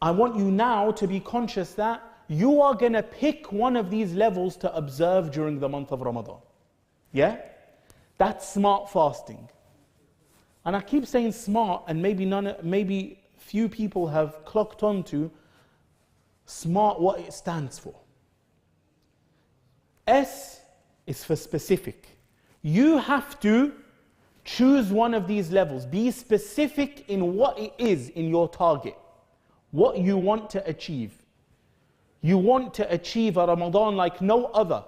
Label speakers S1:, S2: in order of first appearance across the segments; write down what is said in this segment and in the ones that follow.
S1: I want you now to be conscious that you are going to pick one of these levels to observe during the month of Ramadan. Yeah? That's smart fasting. And I keep saying smart, and maybe few people have clocked on to smart what it stands for. S is for specific. You have to choose one of these levels. Be specific in what it is in your target, what you want to achieve. You want to achieve a Ramadan like no other,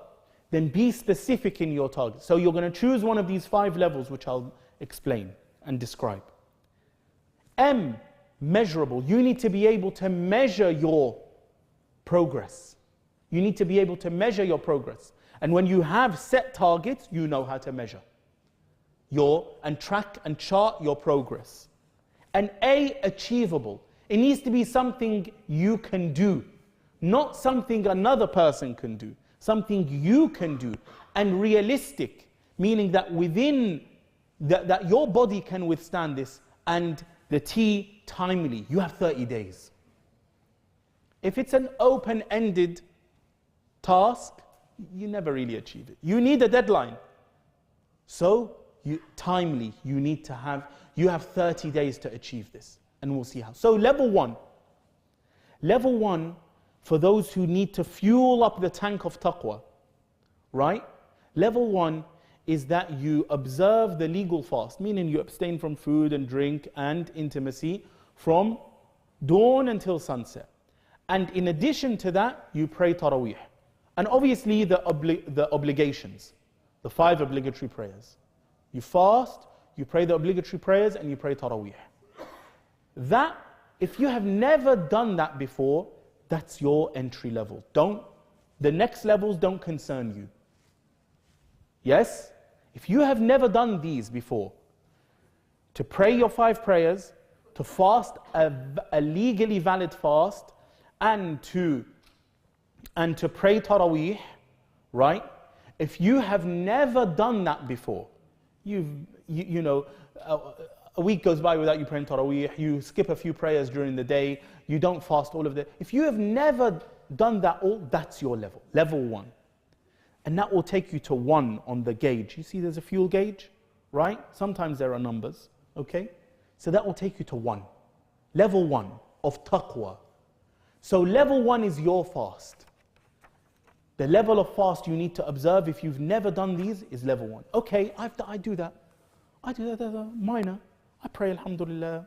S1: then be specific in your target. So you're going to choose one of these 5 levels, which I'll explain and describe. M, measurable. You need to be able to measure your progress. You need to be able to measure your progress. And when you have set targets, you know how to measure and track and chart your progress. And A, achievable. It needs to be something you can do, not something another person can do, something you can do. And realistic, meaning that within that your body can withstand this. And the T, timely. You have 30 days. If it's an open-ended task, you never really achieve it. You need a deadline. So, timely, you have 30 days to achieve this. And we'll see how. So level 1. Level 1, for those who need to fuel up the tank of taqwa, right? Level 1 is that you observe the legal fast, meaning you abstain from food and drink and intimacy from dawn until sunset. And in addition to that, you pray Taraweeh. And obviously the obligations, the 5 obligatory prayers. You fast, you pray the obligatory prayers, and you pray Taraweeh. That, if you have never done that before, that's your entry level. The next levels don't concern you. Yes? If you have never done these before, to pray your 5 prayers, to fast a legally valid fast, and to pray Taraweeh, right? If you have never done that before, you know, a week goes by without you praying Taraweeh, you skip a few prayers during the day, you don't fast all of the... If you have never done that all, that's your level, level 1. And that will take you to 1 on the gauge. You see there's a fuel gauge, right? Sometimes there are numbers, okay? So that will take you to 1. Level 1 of taqwa. So level 1 is your fast. The level of fast you need to observe if you've never done these is level 1. Okay, I do that. I do that, minor. I pray Alhamdulillah.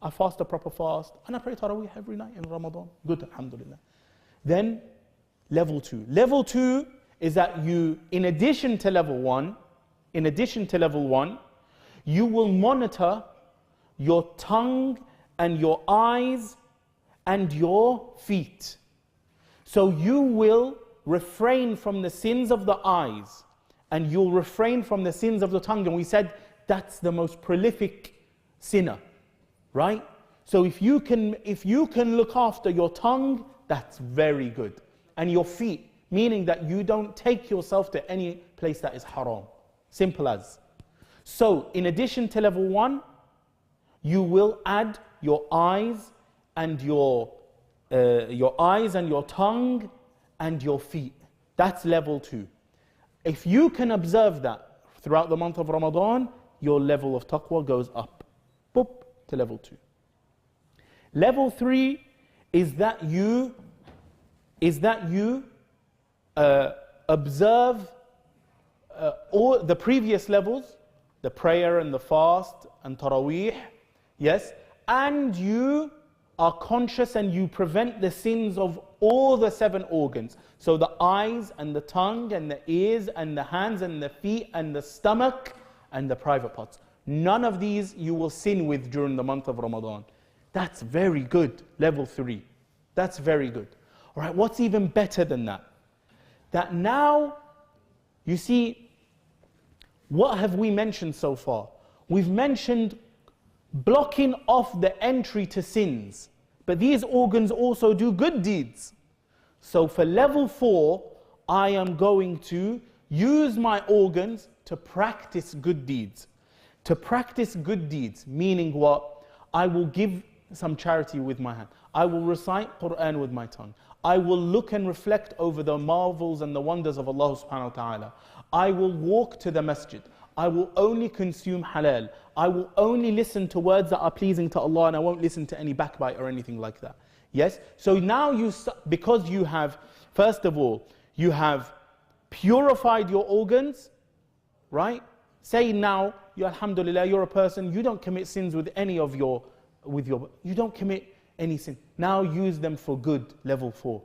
S1: I fast a proper fast. And I pray Taraweeh every night in Ramadan. Good, Alhamdulillah. Then, level 2. Level 2 is that you, in addition to level 1, you will monitor your tongue and your eyes and your feet. So you will refrain from the sins of the eyes and you'll refrain from the sins of the tongue. And we said that's the most prolific sinner, right? So if you can look after your tongue, that's very good. And your feet, meaning that you don't take yourself to any place that is haram. Simple as. So in addition to level 1, you will add your eyes and your tongue and your feet. That's level 2. If you can observe that throughout the month of Ramadan, your level of taqwa goes up, boop, to level 2. Level 3 is that you observe all the previous levels, the prayer and the fast and Taraweeh, yes, and you are conscious and you prevent the sins of all the 7 organs. So the eyes and the tongue and the ears and the hands and the feet and the stomach and the private parts. None of these you will sin with during the month of Ramadan. That's very good, level 3. That's very good. All right, what's even better than that? That now, you see, what have we mentioned so far? We've mentioned blocking off the entry to sins. But these organs also do good deeds. So for level 4, I am going to use my organs to practice good deeds. To practice good deeds, meaning what? I will give some charity with my hand. I will recite Quran with my tongue. I will look and reflect over the marvels and the wonders of Allah subhanahu wa ta'ala. I will walk to the masjid. I will only consume halal. I will only listen to words that are pleasing to Allah, and I won't listen to any backbite or anything like that. Yes? So now because you have, first of all, you have purified your organs, right? Say now, alhamdulillah, you're a person, you don't commit sins with any of you don't commit any sin. Now use them for good, level 4.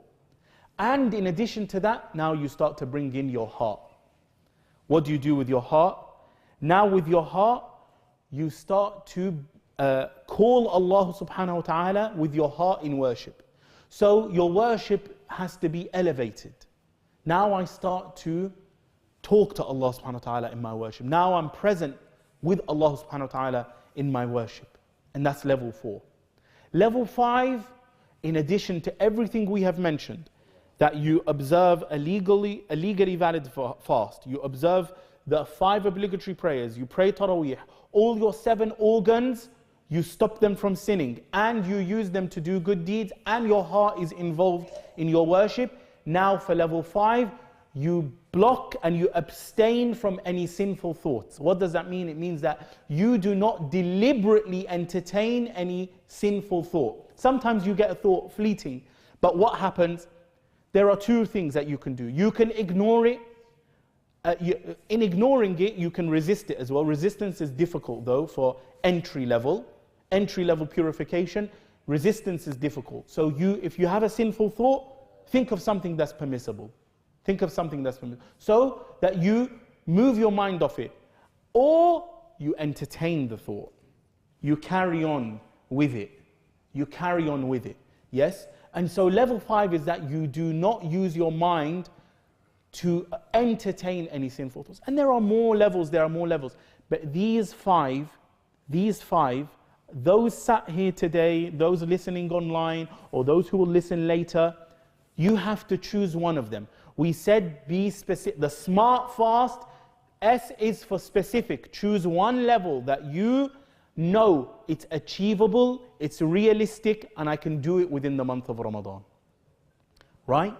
S1: And in addition to that, now you start to bring in your heart. What do you do with your heart? Now with your heart, you start to call Allah subhanahu wa ta'ala with your heart in worship. So your worship has to be elevated. Now I start to talk to Allah subhanahu wa ta'ala in my worship. Now I'm present with Allah subhanahu wa ta'ala in my worship. And that's level 4. Level 5, in addition to everything we have mentioned, that you observe a legally valid fast, you observe the 5 obligatory prayers, you pray Taraweeh, all your 7 organs, you stop them from sinning, and you use them to do good deeds, and your heart is involved in your worship. Now for level 5, you block and you abstain from any sinful thoughts. What does that mean? It means that you do not deliberately entertain any sinful thought. Sometimes you get a thought fleeting, but what happens? There are 2 things that you can do. You can ignore it. In ignoring it, you can resist it as well. Resistance is difficult though for entry level purification. Resistance is difficult. So if you have a sinful thought, think of something that's permissible. Think of something that's permissible. So that you move your mind off it. Or you entertain the thought. You carry on with it. You carry on with it. Yes? And so level 5 is that you do not use your mind to entertain any sinful thoughts. And there are more levels. But these five, those sat here today, those listening online, or those who will listen later, you have to choose one of them. We said be specific. The smart fast, S is for specific. Choose one level that you know it's achievable, it's realistic, and I can do it within the month of Ramadan. Right?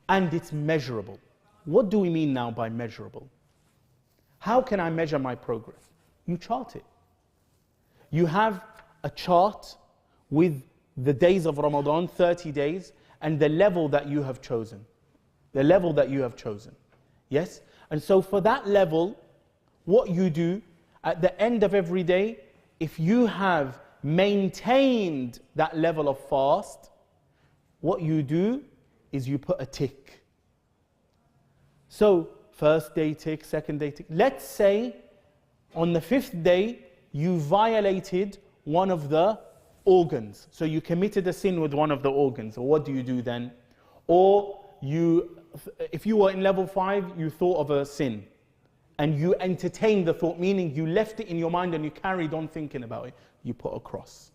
S1: And it's measurable. What do we mean now by measurable? How can I measure my progress? You chart it. You have a chart with the days of Ramadan, 30 days, and the level that you have chosen. The level that you have chosen. Yes? And so for that level, what you do at the end of every day, if you have maintained that level of fast, what you do is you put a tick. So, first day tick, second day tick. Let's say on the 5th day, you violated one of the organs. So you committed a sin with one of the organs. So what do you do then? Or if you were in level 5, you thought of a sin. And you entertained the thought, meaning you left it in your mind and you carried on thinking about it. You put a cross.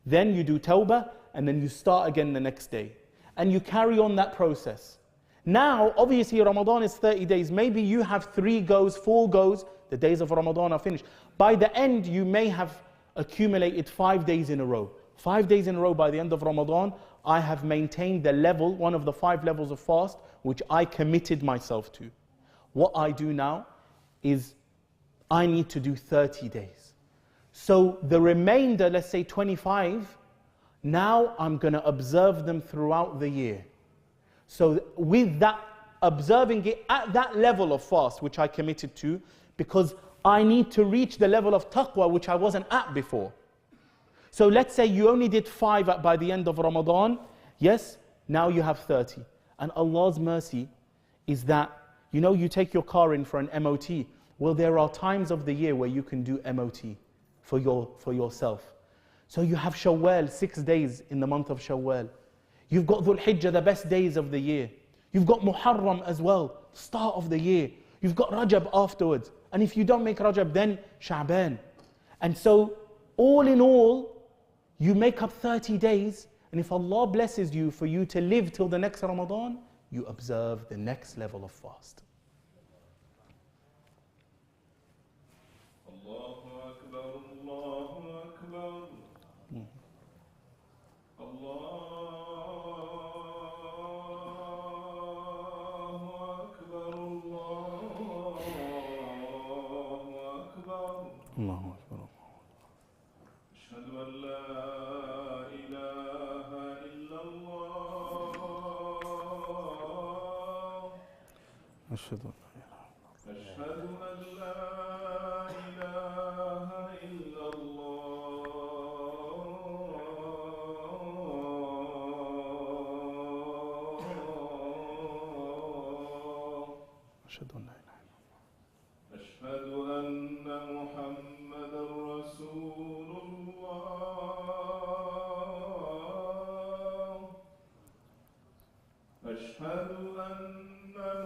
S1: Then you do tawbah, and then you start again the next day. And you carry on that process. Now, obviously Ramadan is 30 days. Maybe you have 3 goes, 4 goes, the days of Ramadan are finished. By the end, you may have accumulated 5 days in a row. 5 days in a row by the end of Ramadan, I have maintained the level, one of the 5 levels of fast, which I committed myself to. What I do now is I need to do 30 days. So the remainder, let's say 25, now I'm going to observe them throughout the year. So with that, observing it at that level of fast, which I committed to, because I need to reach the level of taqwa, which I wasn't at before. So let's say you only did 5 by the end of Ramadan. Yes, now you have 30. And Allah's mercy is that, you take your car in for an MOT. Well, there are times of the year where you can do MOT for yourself. So you have Shawwal, 6 days in the month of Shawwal. You've got Dhul Hijjah, the best days of the year. You've got Muharram as well, start of the year. You've got Rajab afterwards. And if you don't make Rajab, then Sha'ban. And so, all in all, you make up 30 days. And if Allah blesses you for you to live till the next Ramadan, you observe the next level of fast.
S2: Allahu Akbar, Allahu Akbar. أشهد أن لا إله إلا الله أشهد أن لا إله إلا الله أشهد أن محمدا رسول الله أشهد أن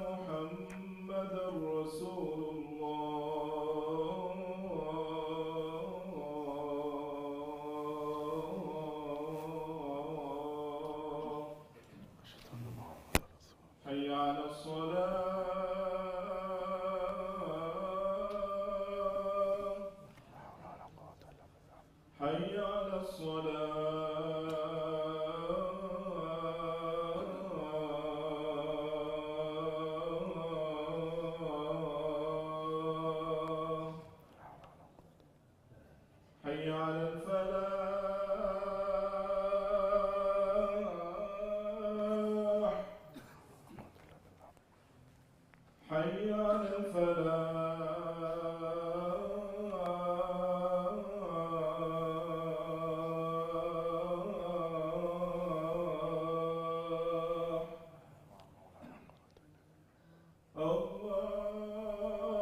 S2: محمدا رسول الله حي على الصلاة حي على الصلاة حي على الفلاح حي على الفلاح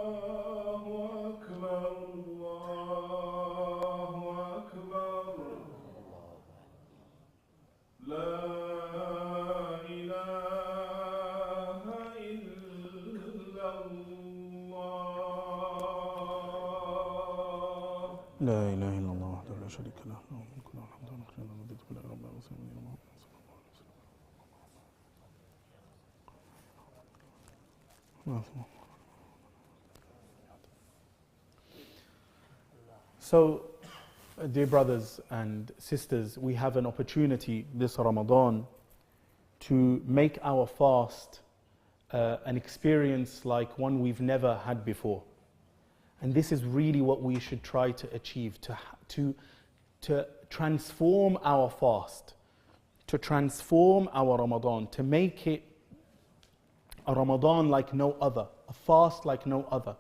S2: الله أكبر الله أكبر لا إله إلا الله لا إله إلا الله وحده لا شريك له له الملك وله الحمد ونحن نعبد بالله رب العالمين محمد صلى الله عليه وسلم.
S1: So, dear brothers and sisters, we have an opportunity this Ramadan to make our fast an experience like one we've never had before. And this is really what we should try to achieve, to transform our fast, to transform our Ramadan, to make it a Ramadan like no other, a fast like no other.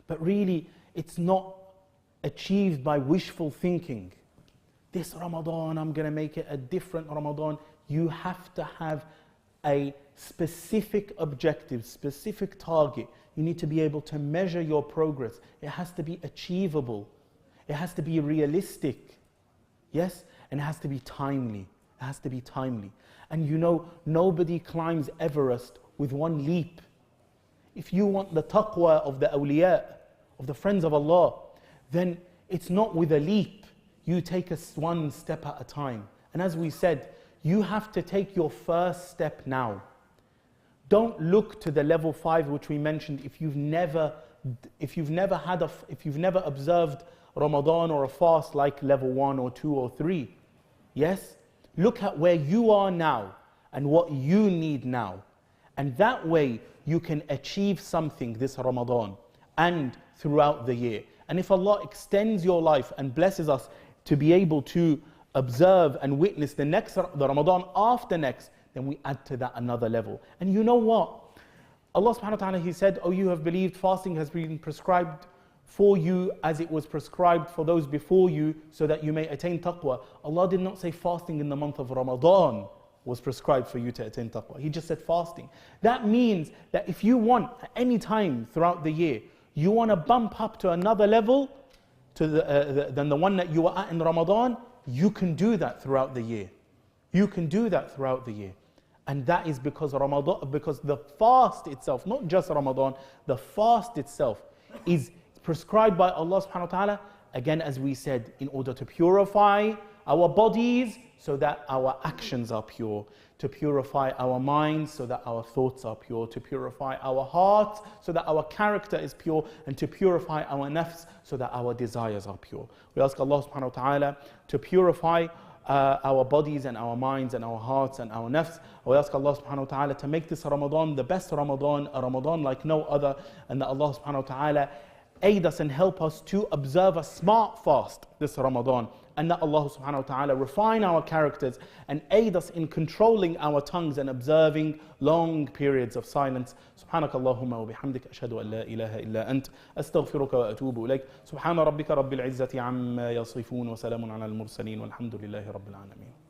S1: But really, it's not achieved by wishful thinking. This Ramadan, I'm going to make it a different Ramadan. You have to have a specific objective, specific target. You need to be able to measure your progress. It has to be achievable. It has to be realistic. Yes? And it has to be timely. It has to be timely. And you know, nobody climbs Everest with one leap. If you want the taqwa of the awliya, of the friends of Allah, then it's not with a leap. You take us one step at a time. And as we said, you have to take your first step now. Don't look to the level 5 which we mentioned if you've never observed Ramadan or a fast like level 1 or 2 or 3. Yes? Look at where you are now and what you need now. And that way you can achieve something this Ramadan and throughout the year. And if Allah extends your life and blesses us to be able to observe and witness the Ramadan after next, then we add to that another level. And you know what? Allah subhanahu wa ta'ala, He said, "Oh, you have believed, fasting has been prescribed for you as it was prescribed for those before you, so that you may attain taqwa." Allah did not say fasting in the month of Ramadan was prescribed for you to attain taqwa. He just said fasting. That means that if you want at any time throughout the year, you want to bump up to another level than the one that you were at in Ramadan, you can do that throughout the year. You can do that throughout the year. And that is because the fast itself, not just Ramadan, the fast itself is prescribed by Allah subhanahu wa ta'ala, again as we said, in order to purify our bodies so that our actions are pure, to purify our minds so that our thoughts are pure, to purify our hearts so that our character is pure, and to purify our nafs so that our desires are pure. We ask Allah subhanahu wa ta'ala to purify our bodies and our minds and our hearts and our nafs. We ask Allah subhanahu wa ta'ala to make this Ramadan the best Ramadan, a Ramadan like no other, and that Allah subhanahu wa ta'ala aid us and help us to observe a smart fast this Ramadan, and that Allah subhanahu wa ta'ala refine our characters and aid us in controlling our tongues and observing long periods of silence. سبحانك اللهم وبحمدك أشهد أن لا إله إلا أنت أستغفرك وأتوب إليك. سبحان ربك رب العزة عما يصفون وسلام على المرسلين والحمد لله رب العالمين.